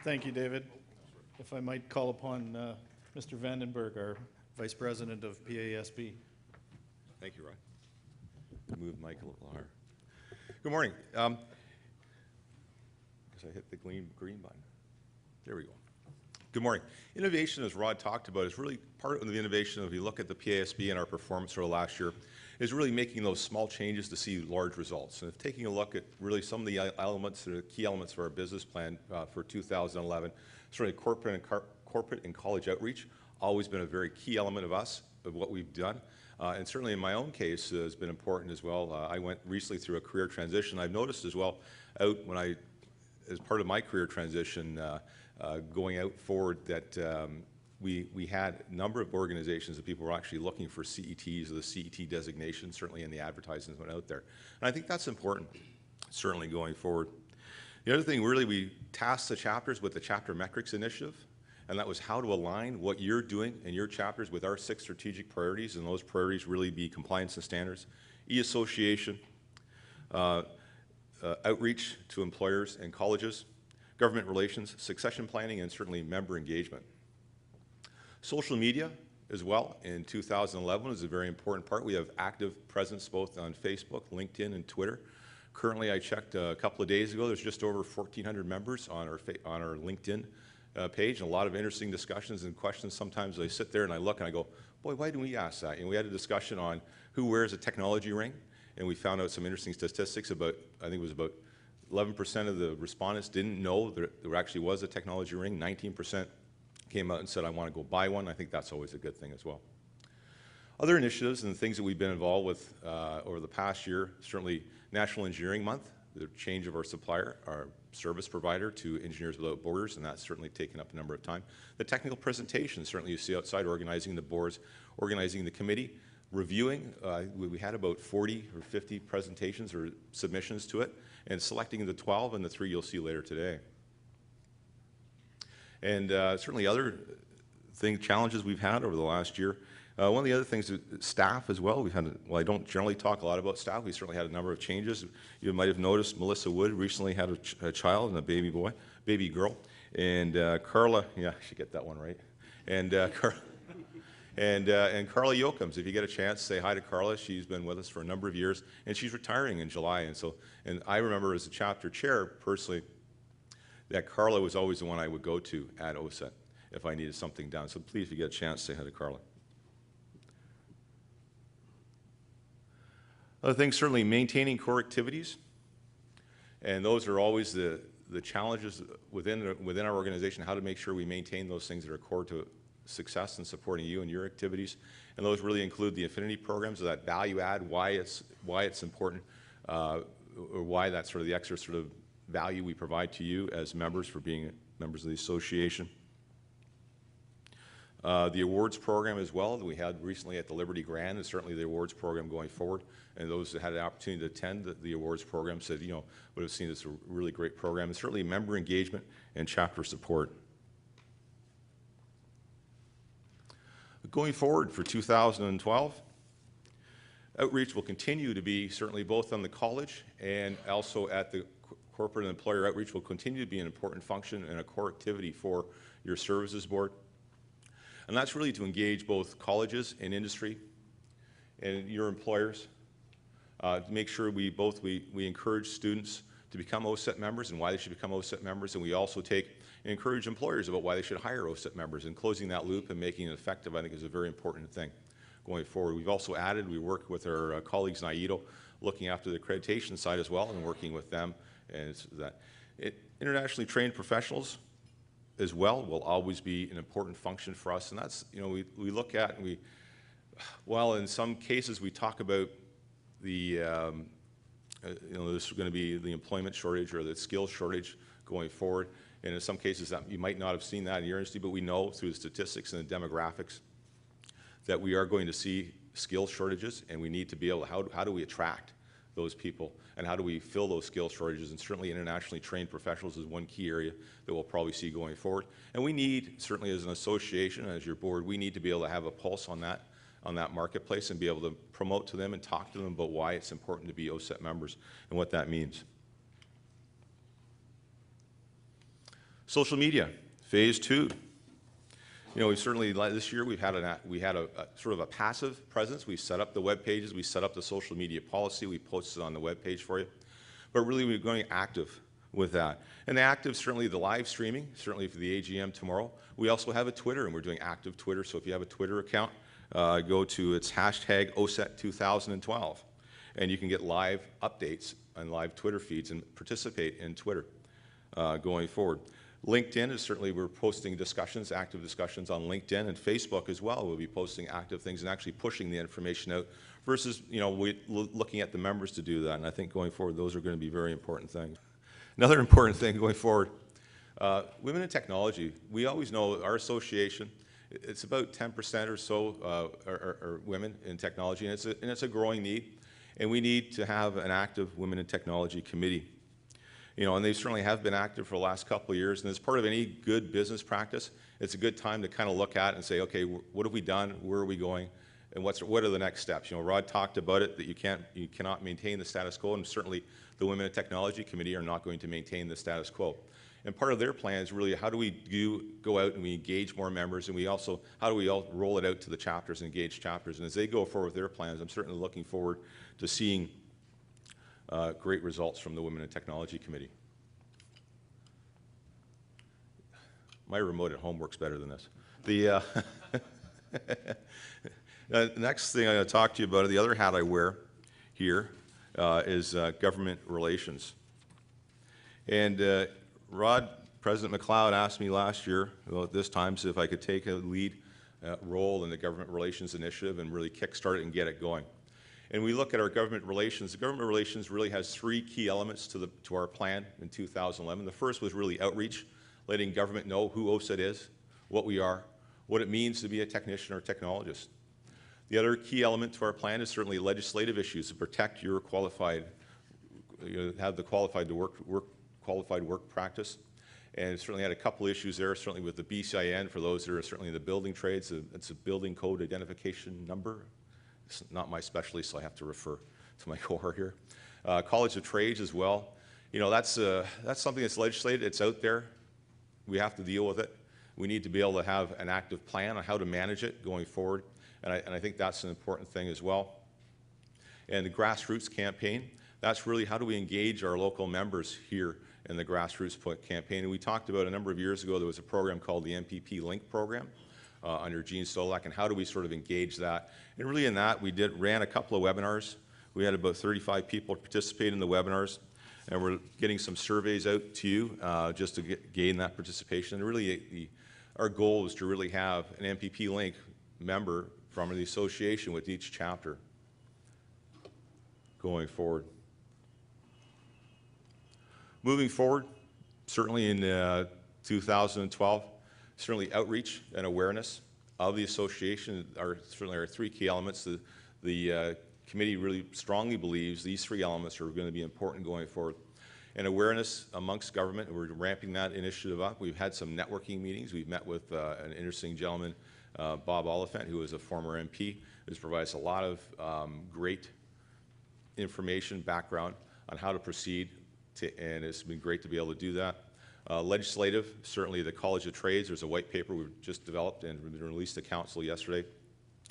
Thank you, David. If I might call upon Mr. Vandenberg, our Vice President of PASB. Thank you, Rod. Move Mike a little higher. Good morning. Guess I hit the green button. There we go. Good morning. Innovation, as Rod talked about, is really part of the innovation. If you look at the PASB and our performance over the last year, is really making those small changes to see large results. And taking a look at really some of the elements, the key elements of our business plan for 2011, certainly corporate and college outreach, always been a very key element of us, of what we've done. And certainly in my own case has been important as well. I went recently through a career transition. I've noticed as well, as part of my career transition, going out forward, that we had a number of organizations that people were actually looking for CETs or the CET designation, certainly in the advertisements went out there. And I think that's important, certainly going forward. The other thing, really, we tasked the chapters with the Chapter Metrics Initiative, and that was how to align what you're doing in your chapters with our 6 strategic priorities, and those priorities really be compliance and standards, e-association, outreach to employers and colleges, government relations, succession planning, and certainly member engagement. Social media as well in 2011 is a very important part. We have active presence both on Facebook, LinkedIn, and Twitter. Currently, I checked a couple of days ago, there's just over 1,400 members on our LinkedIn page, and a lot of interesting discussions and questions. Sometimes I sit there and I look and I go, boy, why didn't we ask that? And we had a discussion on who wears a technology ring, and we found out some interesting statistics about, I think it was about 11% of the respondents didn't know that there actually was a technology ring. 19% came out and said, I want to go buy one. I think that's always a good thing as well. Other initiatives and things that we've been involved with over the past year, certainly National Engineering Month, the change of our supplier, our service provider to Engineers Without Borders, and that's certainly taken up a number of time. The technical presentation, certainly you see outside, organizing the boards, organizing the committee, reviewing. We had about 40 or 50 presentations or submissions to it, and selecting the 12 and the 3 you'll see later today. And certainly other challenges we've had over the last year. One of the other things, staff as well. We've had, well, I don't generally talk a lot about staff. We certainly had a number of changes. You might have noticed Melissa Wood recently had a child and a baby girl. And Carla, yeah, I should get that one right. And Carla Yocums, if you get a chance, say hi to Carla. She's been with us for a number of years, and she's retiring in July. And I remember as a chapter chair, personally, that Carla was always the one I would go to at OACETT if I needed something done. So please, if you get a chance, say hi to Carla. Other things, certainly maintaining core activities, and those are always the challenges within our organization, how to make sure we maintain those things that are core to success and supporting you and your activities. And those really include the affinity programs, that value add, why it's important, or why that's sort of the extra sort of value we provide to you as members for being members of the association. The awards program as well that we had recently at the Liberty Grand, and certainly the awards program going forward. And those that had the opportunity to attend the awards program said, you know, would have seen this as a really great program. And certainly member engagement and chapter support. Going forward for 2012, outreach will continue to be certainly both on the college and also at the corporate and employer outreach will continue to be an important function and a core activity for your services board. And that's really to engage both colleges and industry and your employers to make sure we encourage students to become OACETT members and why they should become OACETT members, and we also encourage employers about why they should hire OACETT members, and closing that loop and making it effective, I think, is a very important thing going forward. We've also added, we work with our colleagues in IETO, looking after the accreditation side as well and working with them. And internationally trained professionals as well will always be an important function for us, and that's, you know, we look at, and while in some cases we talk about the, you know, there's going to be the employment shortage or the skills shortage going forward, and in some cases that you might not have seen that in your industry, but we know through the statistics and the demographics that we are going to see skill shortages, and we need to be able to, how do we attract those people, and how do we fill those skill shortages? And certainly internationally trained professionals is one key area that we'll probably see going forward. And we need, certainly as an association, as your board, we need to be able to have a pulse on that marketplace and be able to promote to them and talk to them about why it's important to be OACETT members and what that means. Social media, phase 2. You know, we certainly, this year, we had a sort of a passive presence. We set up the web pages, we set up the social media policy, we posted on the web page for you. But really, we're going active with that. And the active, certainly the live streaming, certainly for the AGM tomorrow. We also have a Twitter, and we're doing active Twitter. So if you have a Twitter account, go to its hashtag OACETT 2012. And you can get live updates and live Twitter feeds and participate in Twitter going forward. LinkedIn is certainly, we're posting discussions, active discussions on LinkedIn, and Facebook as well. We'll be posting active things and actually pushing the information out versus, you know, looking at the members to do that. And I think going forward, those are going to be very important things. Another important thing going forward, women in technology. We always know our association, it's about 10% or so are women in technology, and it's a growing need. And we need to have an active women in technology committee. You know, and they certainly have been active for the last couple of years. And as part of any good business practice, it's a good time to kind of look at and say, okay, what have we done? Where are we going? And what are the next steps? You know, Rod talked about it, that you cannot maintain the status quo, and certainly the Women in Technology Committee are not going to maintain the status quo. And part of their plan is really how do we go out and we engage more members, and we also, how do we all roll it out to the chapters and engage chapters? And as they go forward with their plans, I'm certainly looking forward to seeing great results from the Women in Technology Committee. My remote at home works better than this. The next thing I'm going to talk to you about, the other hat I wear here, is government relations. And President McLeod asked me last year, well, at this time, so if I could take a lead role in the government relations initiative and really kickstart it and get it going. And we look at our government relations. The government relations really has 3 key elements to our plan in 2011. The first was really outreach, letting government know who OACETT is, what we are, what it means to be a technician or technologist. The other key element to our plan is certainly legislative issues to protect your qualified, have the qualified work practice. And certainly had a couple issues there, certainly with the BCIN for those that are certainly in the building trades. It's a building code identification number. It's not my specialty, so I have to refer to my cohort here. College of Trades as well. You know, that's something that's legislated. It's out there. We have to deal with it. We need to be able to have an active plan on how to manage it going forward. And I think that's an important thing as well. And the grassroots campaign, that's really how do we engage our local members here in the grassroots campaign. And we talked about a number of years ago, there was a program called the MPP Link program under Gene Stolak, and how do we sort of engage that. And really in that, we ran a couple of webinars. We had about 35 people participate in the webinars, and we're getting some surveys out to you just to gain that participation. And really, our goal is to really have an MPP Link member from the association with each chapter going forward. Moving forward, certainly in 2012, certainly outreach and awareness of the association are certainly our 3 key elements. The committee really strongly believes these 3 elements are going to be important going forward. And awareness amongst government, we're ramping that initiative up. We've had some networking meetings. We've met with an interesting gentleman, Bob Oliphant, who is a former MP, who's provided us a lot of great information, background on how to proceed, and it's been great to be able to do that. Legislative, certainly the College of Trades, there's a white paper we've just developed and released to council yesterday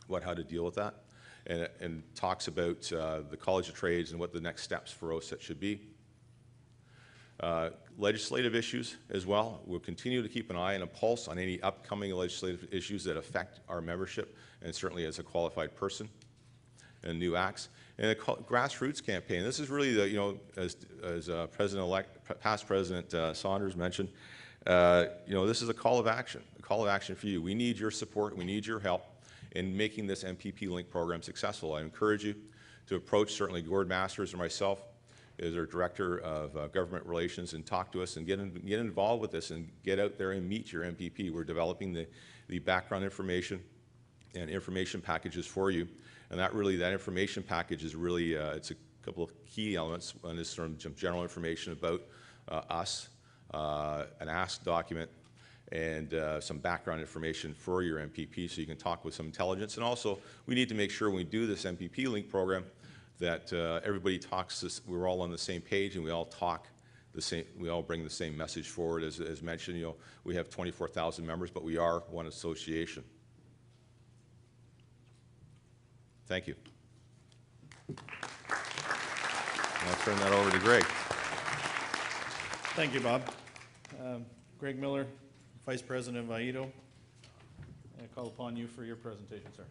about how to deal with that, and talks about the College of Trades and what the next steps for OACETT should be. Legislative issues as well. We'll continue to keep an eye and a pulse on any upcoming legislative issues that affect our membership, and certainly as a qualified person, and new acts. And a grassroots campaign. This is really the, you know, as past President Saunders mentioned, you know, this is a call of action for you. We need your support, we need your help in making this MPP Link program successful. I encourage you to approach certainly Gord Masters or myself as our Director of Government Relations and talk to us and get involved with this and get out there and meet your MPP. We're developing the background information and information packages for you. And that information package is really, it's a couple of key elements. One is some general information about us, an ask document, and some background information for your MPP so you can talk with some intelligence. And also, we need to make sure when we do this MPP Link program that everybody talks, we're all on the same page and we all talk the same, we all bring the same message forward. As mentioned, you know, we have 24,000 members, but we are one association. Thank you. I'll turn that over to Greg. Thank you, Bob. Greg Miller, Vice President of AIDO. I call upon you for your presentation, sir.